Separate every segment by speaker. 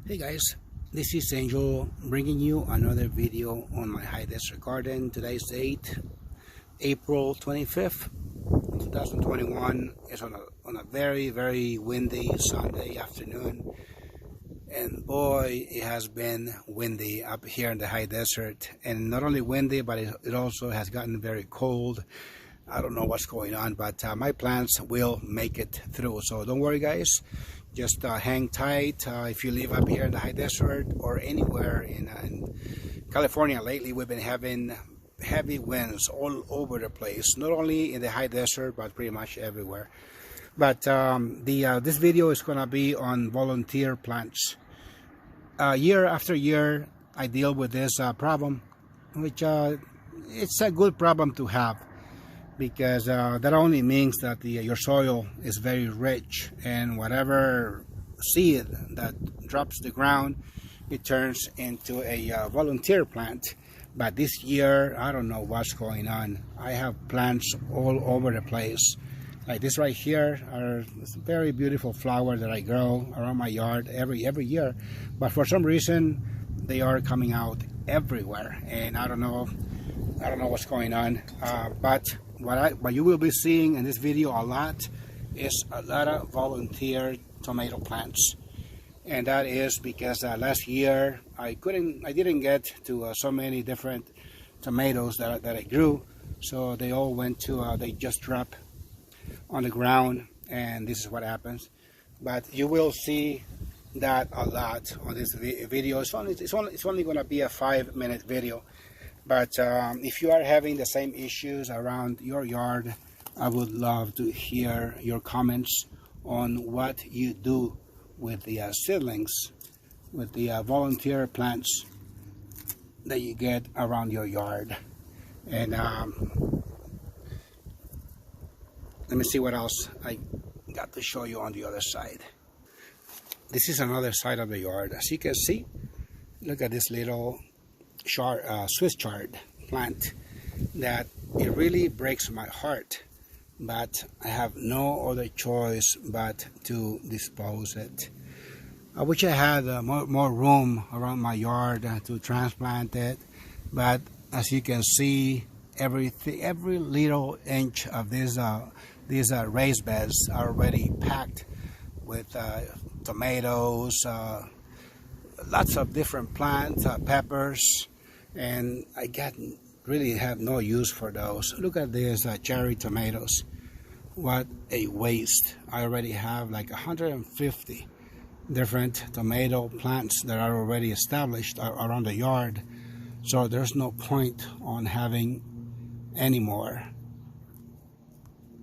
Speaker 1: Hey guys, this is Angel bringing you another video on my high desert garden. Today's date, April 25th, 2021. It's on a very windy Sunday afternoon, and boy, it has been windy up here in the high desert. And not only windy, but it also has gotten very cold. I don't know what's going on, but my plants will make it through. So don't worry, guys. Just hang tight. If you live up here in the high desert or anywhere in California lately, we've been having heavy winds all over the place. Not only in the high desert, but pretty much everywhere. But this video is gonna be on volunteer plants. Year after year, I deal with this problem, which it's a good problem to have, because that only means that your soil is very rich, and whatever seed that drops the ground, it turns into a volunteer plant. But this year, I don't know what's going on. I have plants all over the place. Like this right here are very beautiful flowers that I grow around my yard every year, but for some reason they are coming out everywhere, and I don't know what's going on. But what you will be seeing in this video a lot is a lot of volunteer tomato plants, and that is because last year I didn't get to so many different tomatoes that I grew, so they all went to they just drop on the ground, and this is what happens. But you will see that a lot on this video. It's only going to be a 5-minute video. But if you are having the same issues around your yard, I would love to hear your comments on what you do with the seedlings, with the volunteer plants that you get around your yard. And let me see what else I got to show you on the other side. This is another side of the yard. As you can see, look at this little Swiss chard plant that it really breaks my heart, but I have no other choice but to dispose it. I wish I had more room around my yard to transplant it, but as you can see, every little inch of these raised beds are already packed with tomatoes, lots of different plants, peppers, and I really have no use for those. Look at these cherry tomatoes. What a waste. I already have like 150 different tomato plants that are already established around the yard, so there's no point on having any more.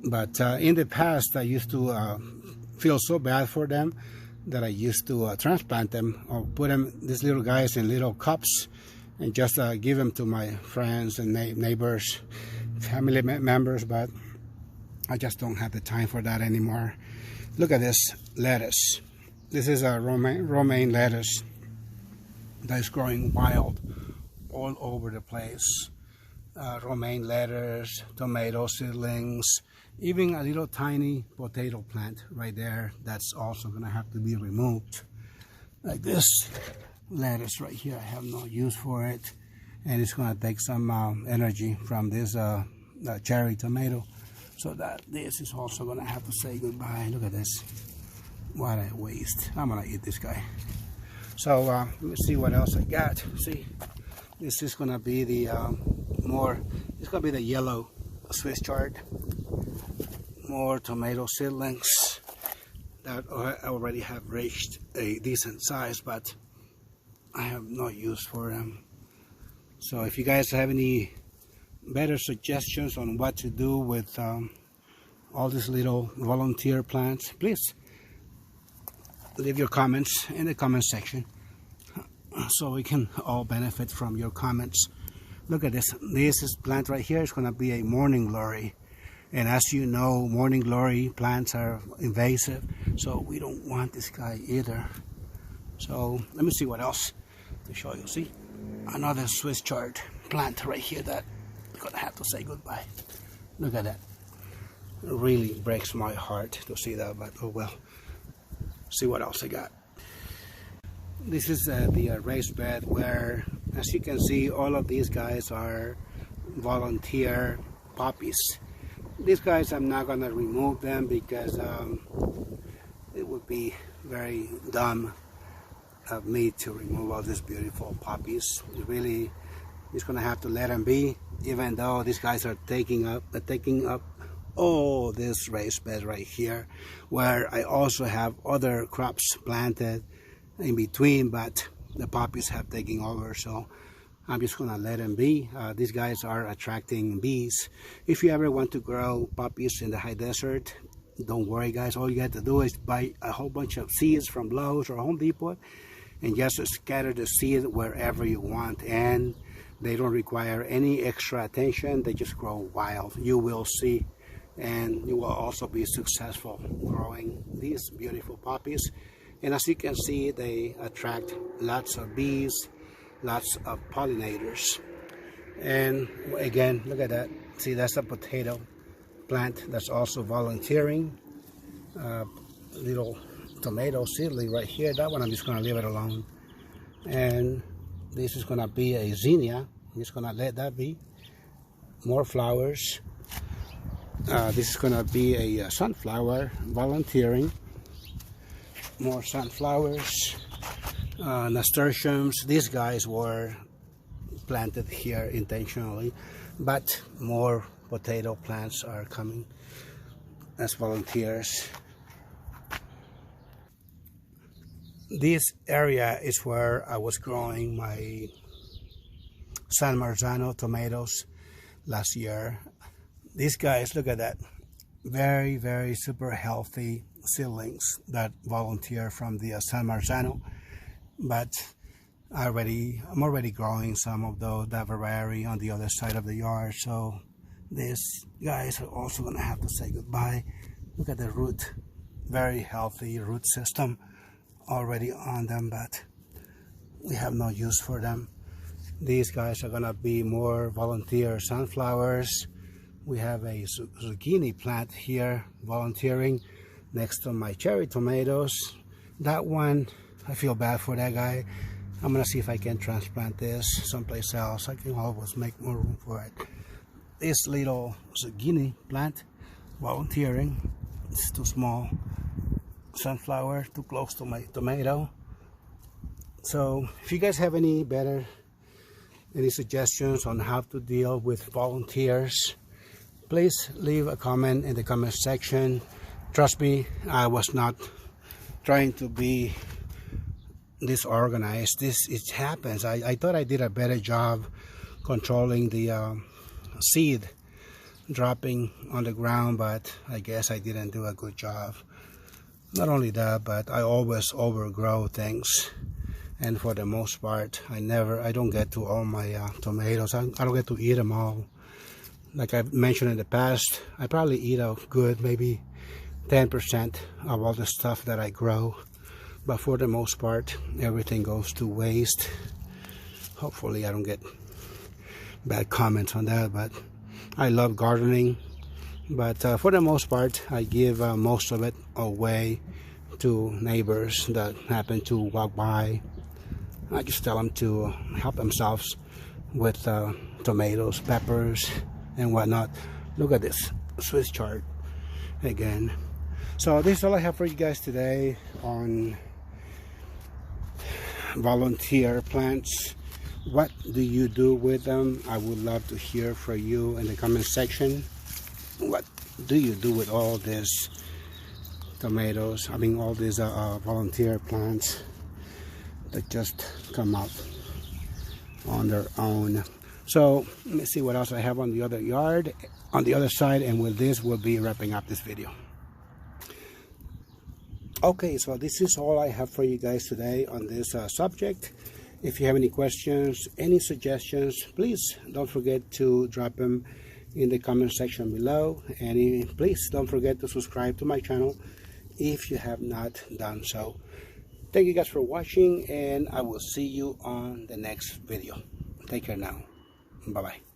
Speaker 1: But in the past, I used to feel so bad for them that I used to transplant them, or put these little guys in little cups, and just give them to my friends and neighbors, family members. But I just don't have the time for that anymore. Look at this lettuce. This is a romaine lettuce that is growing wild all over the place. Romaine lettuce, tomato seedlings, even a little tiny potato plant right there that's also going to have to be removed. Like this lettuce right here, I have no use for it, and it's going to take some energy from this cherry tomato, so that this is also going to have to say goodbye. Look at this, what a waste. I'm going to eat this guy. So let me see what else I got. See, this is going to be the it's going to be the yellow Swiss chard. More tomato seedlings that I already have reached a decent size, but I have no use for them. So if you guys have any better suggestions on what to do with all these little volunteer plants, please leave your comments in the comment section so we can all benefit from your comments. Look at this. This plant right here is going to be a morning glory. And as you know, morning glory plants are invasive, so we don't want this guy either. So let me see what else to show you. See, another Swiss chard plant right here that we're gonna have to say goodbye. Look at that. It really breaks my heart to see that, but oh well. See what else I got. This is the raised bed where, as you can see, all of these guys are volunteer poppies. These guys, I'm not going to remove them because it would be very dumb of me to remove all these beautiful poppies. Really, just going to have to let them be, even though these guys are taking up all this raised bed right here, where I also have other crops planted in between, but the poppies have taken over, so I'm just gonna let them be. These guys are attracting bees. If you ever want to grow poppies in the high desert, don't worry guys, all you have to do is buy a whole bunch of seeds from Lowe's or Home Depot and just scatter the seed wherever you want, and they don't require any extra attention. They just grow wild. You will see, and you will also be successful growing these beautiful poppies. And as you can see, they attract lots of bees, lots of pollinators. And again, look at that. See, that's a potato plant that's also volunteering. Little tomato seedling right here. That one I'm just going to leave it alone. And this is going to be a zinnia. I'm just going to let that be. More flowers. This is going to be a sunflower volunteering. More sunflowers, nasturtiums. These guys were planted here intentionally, but more potato plants are coming as volunteers. This area is where I was growing my San Marzano tomatoes last year. These guys, look at that, very, very super healthy seedlings that volunteer from the San Marzano, but I'm already growing some of that variety on the other side of the yard, so these guys are also gonna have to say goodbye. Look at the root, very healthy root system already on them, but we have no use for them. These guys are gonna be more volunteer sunflowers. We have a zucchini plant here volunteering next to my cherry tomatoes. That one, I feel bad for that guy. I'm gonna see if I can transplant this someplace else. I can always make more room for it. This little zucchini plant volunteering. It's too small. Sunflower, too close to my tomato. So if you guys have any suggestions on how to deal with volunteers, please leave a comment in the comment section. Trust me, I was not trying to be disorganized. It happens. I thought I did a better job controlling the seed dropping on the ground, but I guess I didn't do a good job. Not only that, but I always overgrow things, and for the most part, I don't get to all my tomatoes. I don't get to eat them all. Like I've mentioned in the past, I probably eat a good maybe 10% of all the stuff that I grow, but for the most part, everything goes to waste. Hopefully I don't get bad comments on that, but I love gardening, but for the most part, I give most of it away to neighbors that happen to walk by. I just tell them to help themselves with tomatoes, peppers, and whatnot. Look at this Swiss chard again. So this is all I have for you guys today on volunteer plants. What do you do with them? I would love to hear from you in the comment section. What do you do with all these tomatoes? I mean all these volunteer plants that just come up on their own. So let me see what else I have on the other yard, on the other side, and with this we'll be wrapping up this video. Okay, so this is all I have for you guys today on this subject. If you have any questions, any suggestions, please don't forget to drop them in the comment section below, and please don't forget to subscribe to my channel if you have not done so. Thank you guys for watching, and I will see you on the next video. Take care now. Bye bye.